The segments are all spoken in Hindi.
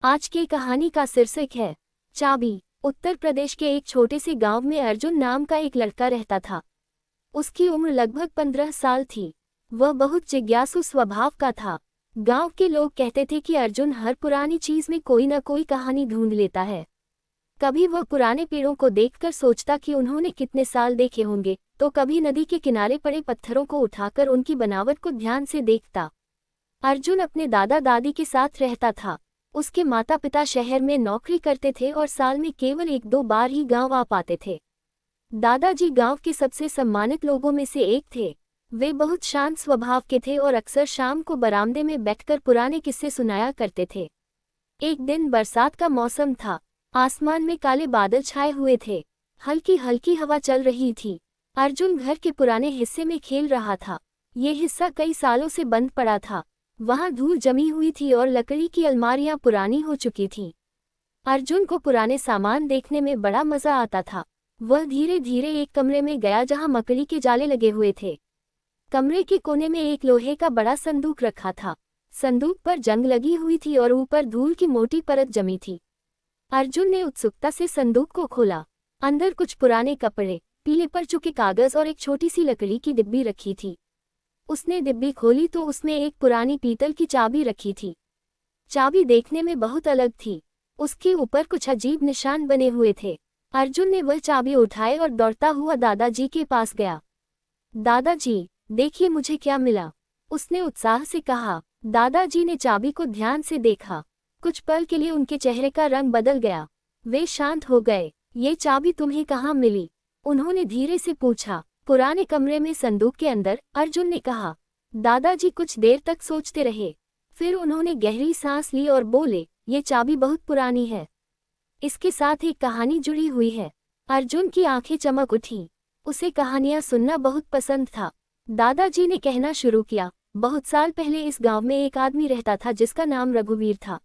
आज की कहानी का शीर्षक है चाबी। उत्तर प्रदेश के एक छोटे से गांव में अर्जुन नाम का एक लड़का रहता था। उसकी उम्र लगभग 15 साल थी। वह बहुत जिज्ञासु स्वभाव का था। गांव के लोग कहते थे कि अर्जुन हर पुरानी चीज में कोई न कोई कहानी ढूंढ लेता है। कभी वह पुराने पेड़ों को देखकर सोचता कि उन्होंने कितने साल देखे होंगे, तो कभी नदी के किनारे पड़े पत्थरों को उठाकर उनकी बनावट को ध्यान से देखता। अर्जुन अपने दादा दादी के साथ रहता था। उसके माता पिता शहर में नौकरी करते थे और साल में केवल 1-2 बार ही गांव आ पाते थे। दादाजी गांव के सबसे सम्मानित लोगों में से एक थे। वे बहुत शांत स्वभाव के थे और अक्सर शाम को बरामदे में बैठकर पुराने किस्से सुनाया करते थे। एक दिन बरसात का मौसम था। आसमान में काले बादल छाए हुए थे। हल्की हल्की हवा चल रही थी। अर्जुन घर के पुराने हिस्से में खेल रहा था। ये हिस्सा कई सालों से बंद पड़ा था। वहां धूल जमी हुई थी और लकड़ी की अलमारियां पुरानी हो चुकी थीं। अर्जुन को पुराने सामान देखने में बड़ा मजा आता था। वह धीरे धीरे एक कमरे में गया जहां मकड़ी के जाले लगे हुए थे। कमरे के कोने में एक लोहे का बड़ा संदूक रखा था। संदूक पर जंग लगी हुई थी और ऊपर धूल की मोटी परत जमी थी। अर्जुन ने उत्सुकता से संदूक को खोला। अंदर कुछ पुराने कपड़े, पीले पड़ चुके कागज और एक छोटी सी लकड़ी की डिब्बी रखी थी। उसने डिब्बी खोली तो उसमें एक पुरानी पीतल की चाबी रखी थी। चाबी देखने में बहुत अलग थी। उसके ऊपर कुछ अजीब निशान बने हुए थे। अर्जुन ने वह चाबी उठाई और दौड़ता हुआ दादाजी के पास गया। दादाजी, देखिए मुझे क्या मिला, उसने उत्साह से कहा। दादाजी ने चाबी को ध्यान से देखा। कुछ पल के लिए उनके चेहरे का रंग बदल गया। वे शांत हो गए। ये चाबी तुम्हें कहाँ मिली? उन्होंने धीरे से पूछा। पुराने कमरे में संदूक के अंदर, अर्जुन ने कहा। दादाजी कुछ देर तक सोचते रहे। फिर उन्होंने गहरी सांस ली और बोले, ये चाबी बहुत पुरानी है। इसके साथ एक कहानी जुड़ी हुई है। अर्जुन की आंखें चमक उठीं। उसे कहानियां सुनना बहुत पसंद था। दादाजी ने कहना शुरू किया, बहुत साल पहले इस गांव में एक आदमी रहता था जिसका नाम रघुवीर था।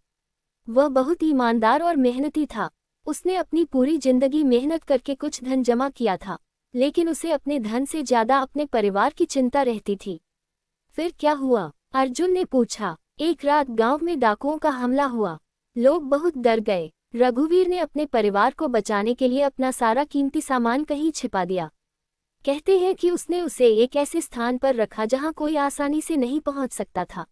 वह बहुत ईमानदार और मेहनती था। उसने अपनी पूरी जिंदगी मेहनत करके कुछ धन जमा किया था, लेकिन उसे अपने धन से ज्यादा अपने परिवार की चिंता रहती थी। फिर क्या हुआ? अर्जुन ने पूछा। एक रात गांव में डाकुओं का हमला हुआ। लोग बहुत डर गए। रघुवीर ने अपने परिवार को बचाने के लिए अपना सारा कीमती सामान कहीं छिपा दिया। कहते हैं कि उसने उसे एक ऐसे स्थान पर रखा जहां कोई आसानी से नहीं पहुंच सकता था।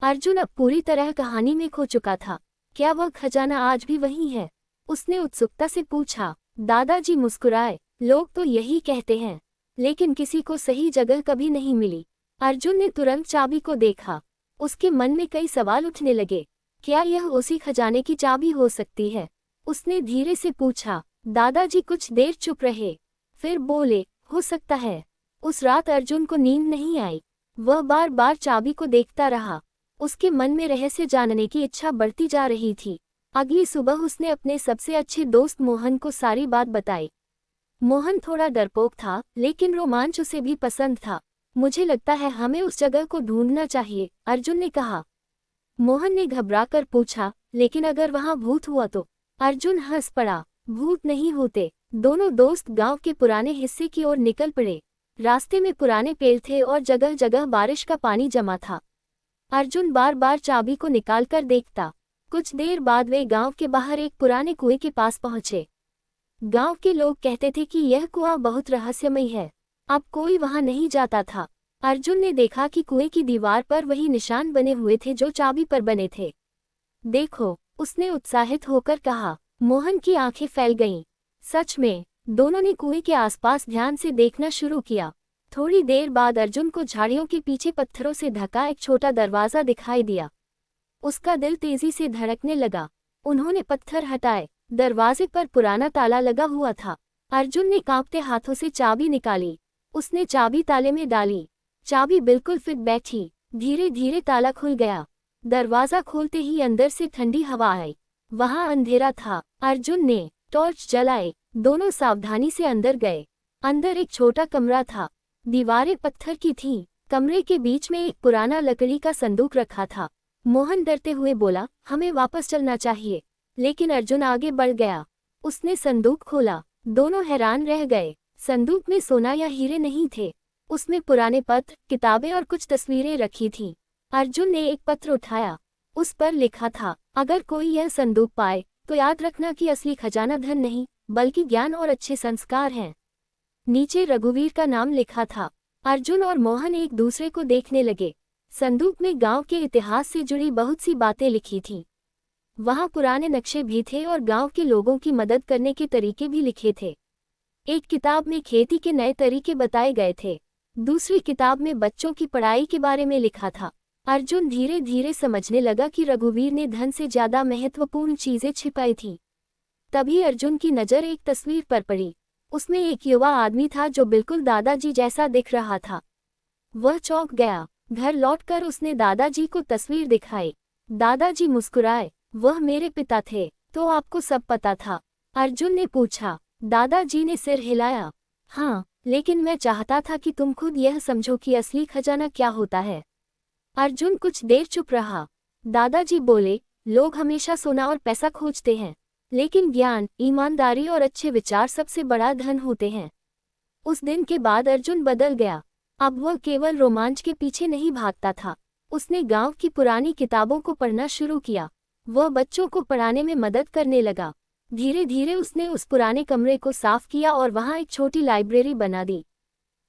अर्जुन अब पूरी तरह कहानी में खो चुका था। क्या वह खजाना आज भी वही है? उसने उत्सुकता से पूछा। दादाजी मुस्कुराए। लोग तो यही कहते हैं, लेकिन किसी को सही जगह कभी नहीं मिली। अर्जुन ने तुरंत चाबी को देखा। उसके मन में कई सवाल उठने लगे। क्या यह उसी खजाने की चाबी हो सकती है? उसने धीरे से पूछा। दादाजी कुछ देर चुप रहे, फिर बोले, हो सकता है। उस रात अर्जुन को नींद नहीं आई। वह बार बार चाबी को देखता रहा। उसके मन में रहस्य जानने की इच्छा बढ़ती जा रही थी। अगली सुबह उसने अपने सबसे अच्छे दोस्त मोहन को सारी बात बताई। मोहन थोड़ा डरपोक था, लेकिन रोमांच उसे भी पसंद था। मुझे लगता है हमें उस जगह को ढूंढना चाहिए, अर्जुन ने कहा। मोहन ने घबराकर पूछा, लेकिन अगर वहां भूत हुआ तो? अर्जुन हंस पड़ा। भूत नहीं होते। दोनों दोस्त गांव के पुराने हिस्से की ओर निकल पड़े। रास्ते में पुराने पेड़ थे और जगह जगह बारिश का पानी जमा था। अर्जुन बार बार चाबी को निकालकर देखता। कुछ देर बाद वे गांव के बाहर एक पुराने कुएं के पास पहुंचे। गांव के लोग कहते थे कि यह कुआं बहुत रहस्यमय है। अब कोई वहां नहीं जाता था। अर्जुन ने देखा कि कुएं की दीवार पर वही निशान बने हुए थे जो चाबी पर बने थे। देखो, उसने उत्साहित होकर कहा। मोहन की आंखें फैल गईं। सच में। दोनों ने कुएं के आसपास ध्यान से देखना शुरू किया। थोड़ी देर बाद अर्जुन को झाड़ियों के पीछे पत्थरों से ढका एक छोटा दरवाजा दिखाई दिया। उसका दिल तेजी से धड़कने लगा। उन्होंने पत्थर हटाए। दरवाजे पर पुराना ताला लगा हुआ था। अर्जुन ने कांपते हाथों से चाबी निकाली। उसने चाबी ताले में डाली। चाबी बिल्कुल फिट बैठी। धीरे धीरे ताला खुल गया। दरवाजा खोलते ही अंदर से ठंडी हवा आई। वहां अंधेरा था। अर्जुन ने टॉर्च जलाए। दोनों सावधानी से अंदर गए। अंदर एक छोटा कमरा था। दीवारें पत्थर की थीं। कमरे के बीच में एक पुराना लकड़ी का संदूक रखा था। मोहन डरते हुए बोला, हमें वापस चलना चाहिए, लेकिन अर्जुन आगे बढ़ गया। उसने संदूक खोला। दोनों हैरान रह गए। संदूक में सोना या हीरे नहीं थे। उसमें पुराने पत्र, किताबें और कुछ तस्वीरें रखी थीं। अर्जुन ने एक पत्र उठाया। उस पर लिखा था, अगर कोई यह संदूक पाए तो याद रखना कि असली खजाना धन नहीं बल्कि ज्ञान और अच्छे संस्कार हैं। नीचे रघुवीर का नाम लिखा था। अर्जुन और मोहन एक दूसरे को देखने लगे। संदूक में गांव के इतिहास से जुड़ी बहुत सी बातें लिखी थीं। वहां पुराने नक्शे भी थे और गांव के लोगों की मदद करने के तरीके भी लिखे थे। एक किताब में खेती के नए तरीके बताए गए थे, दूसरी किताब में बच्चों की पढ़ाई के बारे में लिखा था। अर्जुन धीरे धीरे समझने लगा कि रघुवीर ने धन से ज्यादा महत्वपूर्ण चीजें छिपाई थीं। तभी अर्जुन की नज़र एक तस्वीर पर पड़ी। उसमें एक युवा आदमी था जो बिल्कुल दादाजी जैसा दिख रहा था। वह चौंक गया। घर लौटकर उसने दादाजी को तस्वीर दिखाई। दादाजी मुस्कुराए। वह मेरे पिता थे। तो आपको सब पता था? अर्जुन ने पूछा। दादाजी ने सिर हिलाया। हाँ, लेकिन मैं चाहता था कि तुम खुद यह समझो कि असली खजाना क्या होता है। अर्जुन कुछ देर चुप रहा। दादाजी बोले, लोग हमेशा सोना और पैसा खोजते हैं, लेकिन ज्ञान, ईमानदारी और अच्छे विचार सबसे बड़ा धन होते हैं। उस दिन के बाद अर्जुन बदल गया। अब वह केवल रोमांच के पीछे नहीं भागता था। उसने गांव की पुरानी किताबों को पढ़ना शुरू किया। वह बच्चों को पढ़ाने में मदद करने लगा। धीरे धीरे उसने उस पुराने कमरे को साफ किया और वहां एक छोटी लाइब्रेरी बना दी।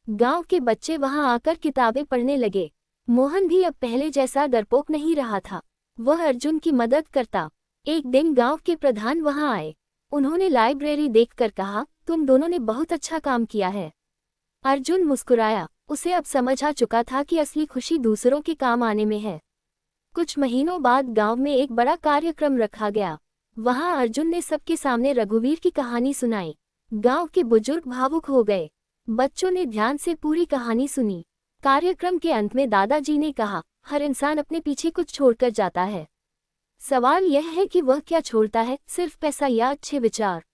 गांव के बच्चे वहां आकर किताबें पढ़ने लगे। मोहन भी अब पहले जैसा डरपोक नहीं रहा था। वह अर्जुन की मदद करता। एक दिन गांव के प्रधान वहां आए। उन्होंने लाइब्रेरी देखकर कहा, तुम दोनों ने बहुत अच्छा काम किया है। अर्जुन मुस्कुराया। उसे अब समझ आ चुका था कि असली खुशी दूसरों के काम आने में है। कुछ महीनों बाद गांव में एक बड़ा कार्यक्रम रखा गया। वहां अर्जुन ने सबके सामने रघुवीर की कहानी सुनाई। गांव के बुजुर्ग भावुक हो गए। बच्चों ने ध्यान से पूरी कहानी सुनी। कार्यक्रम के अंत में दादाजी ने कहा, हर इंसान अपने पीछे कुछ छोड़कर जाता है। सवाल यह है कि वह क्या छोड़ता है, सिर्फ पैसा या अच्छे विचार।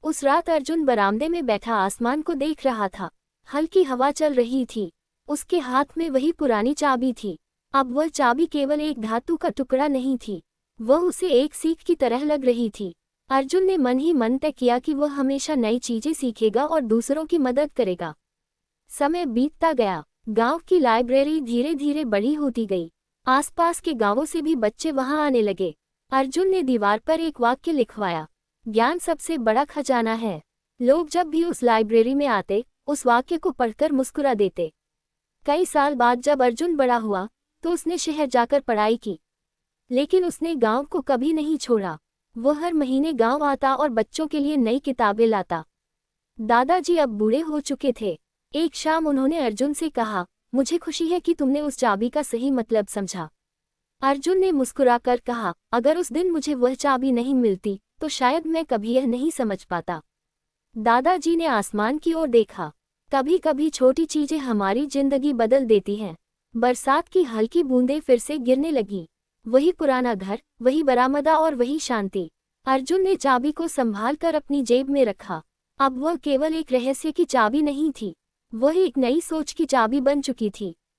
उस रात अर्जुन बरामदे में बैठा आसमान को देख रहा था। हल्की हवा चल रही थी। उसके हाथ में वही पुरानी चाबी थी। अब वह चाबी केवल एक धातु का टुकड़ा नहीं थी, वह उसे एक सीख की तरह लग रही थी। अर्जुन ने मन ही मन तय किया कि वह हमेशा नई चीजें सीखेगा और दूसरों की मदद करेगा। समय बीतता गया। गांव की लाइब्रेरी धीरे धीरे बड़ी होती गई। आसपास के गांवों से भी बच्चे वहां आने लगे। अर्जुन ने दीवार पर एक वाक्य लिखवाया, ज्ञान सबसे बड़ा खजाना है। लोग जब भी उस लाइब्रेरी में आते, उस वाक्य को पढ़कर मुस्कुरा देते। कई साल बाद जब अर्जुन बड़ा हुआ तो उसने शहर जाकर पढ़ाई की, लेकिन उसने गांव को कभी नहीं छोड़ा। वह हर महीने गांव आता और बच्चों के लिए नई किताबें लाता। दादाजी अब बूढ़े हो चुके थे। एक शाम उन्होंने अर्जुन से कहा, मुझे खुशी है कि तुमने उस चाबी का सही मतलब समझा। अर्जुन ने मुस्कुराकर कहा, अगर उस दिन मुझे वह चाबी नहीं मिलती तो शायद मैं कभी यह नहीं समझ पाता। दादाजी ने आसमान की ओर देखा। कभी कभी छोटी चीजें हमारी जिंदगी बदल देती हैं। बरसात की हल्की बूंदें फिर से गिरने लगी। वही पुराना घर, वही बरामदा और वही शांति। अर्जुन ने चाबी को संभाल कर अपनी जेब में रखा। अब वह केवल एक रहस्य की चाबी नहीं थी, वह एक नई सोच की चाबी बन चुकी थी।